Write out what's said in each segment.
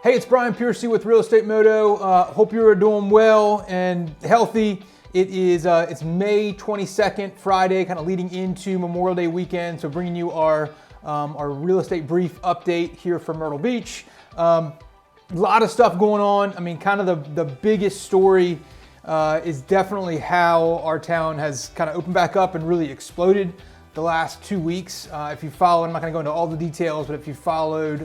Hey, it's Brian Piercy with Real Estate Moto. Hope you're doing well and healthy. It's May 22nd, Friday, kind of leading into Memorial Day weekend. So bringing you our real estate brief update here from Myrtle Beach. A lot of stuff going on. I mean, kind of the biggest story is definitely how our town has kind of opened back up and really exploded the last 2 weeks. If you followed, I'm not going to go into all the details, but if you followed,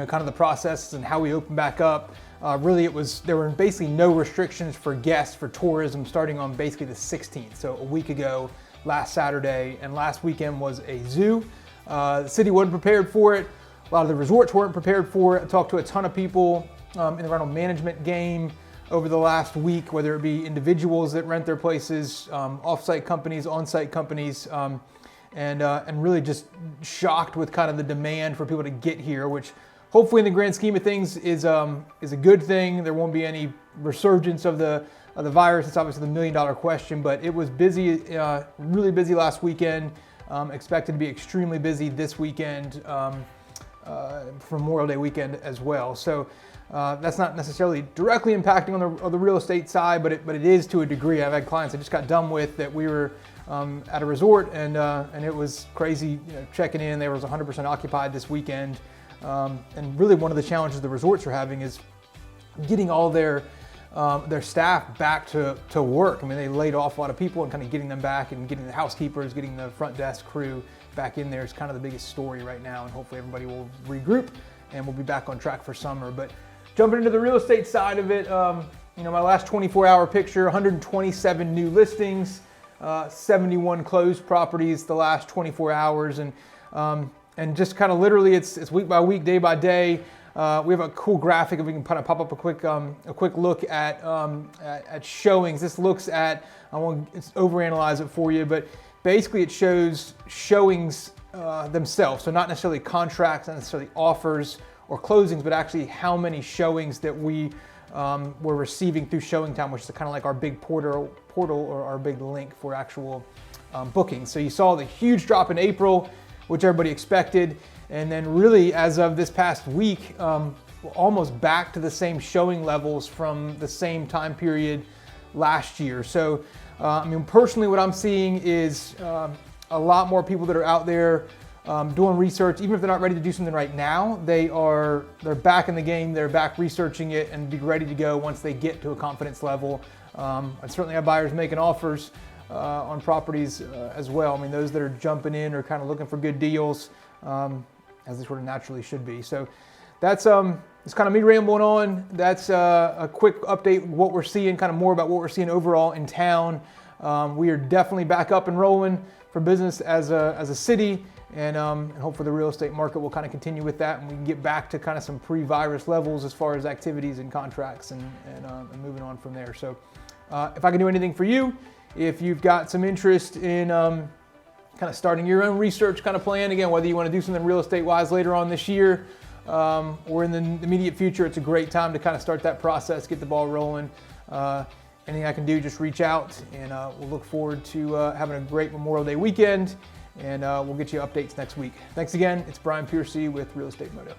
kind of the process and how we opened back up. Really, there were basically no restrictions for guests for tourism starting on basically the 16th. So a week ago, last Saturday, and last weekend was a zoo. The city wasn't prepared for it. A lot of the resorts weren't prepared for it. I talked to a ton of people in the rental management game over the last week, whether it be individuals that rent their places, off-site companies, on-site companies, and really just shocked with kind of the demand for people to get here, which hopefully in the grand scheme of things is a good thing. There won't be any resurgence of the virus. It's obviously the $1 million question, but it was busy, really busy last weekend. Expected to be extremely busy this weekend for Memorial Day weekend as well. So that's not necessarily directly impacting on the real estate side, but it is to a degree. I've had clients I just got done with that we were at a resort and it was crazy, checking in. There was 100% occupied this weekend. And really one of the challenges the resorts are having is getting all their staff back to work. I mean, they laid off a lot of people and kind of getting them back and getting the housekeepers, getting the front desk crew back in there is kind of the biggest story right now. And hopefully everybody will regroup and we'll be back on track for summer. But jumping into the real estate side of it, my last 24-hour picture, 127 new listings, 71 closed properties the last 24 hours. And just kind of literally, it's week by week, day by day. We have a cool graphic if we can kind of pop up a quick look at showings. This looks at, I won't overanalyze it for you, but basically it shows showings themselves. So not necessarily contracts, not necessarily offers or closings, but actually how many showings that we were receiving through Showing Time, which is kind of like our big portal or our big link for actual bookings. So you saw the huge drop in April, which everybody expected. And then really as of this past week, almost back to the same showing levels from the same time period last year. So, personally what I'm seeing is a lot more people that are out there doing research. Even if they're not ready to do something right now, they're back in the game, they're back researching it and be ready to go once they get to a confidence level. I certainly have buyers making offers on properties as well. I mean, those that are jumping in are kind of looking for good deals, as they sort of naturally should be. So that's it's kind of me rambling on. That's a quick update of what we're seeing, kind of more about what we're seeing overall in town. We are definitely back up and rolling for business as a city, and hopefully the real estate market will kind of continue with that, and we can get back to kind of some pre-virus levels as far as activities and contracts and moving on from there. So if I can do anything for you, if you've got some interest in kind of starting your own research kind of plan, again, whether you want to do something real estate wise later on this year or in the immediate future, it's a great time to kind of start that process, get the ball rolling. Anything I can do, just reach out, and we'll look forward to having a great Memorial Day weekend, and we'll get you updates next week. Thanks again. It's Brian Piercy with Real Estate Moto.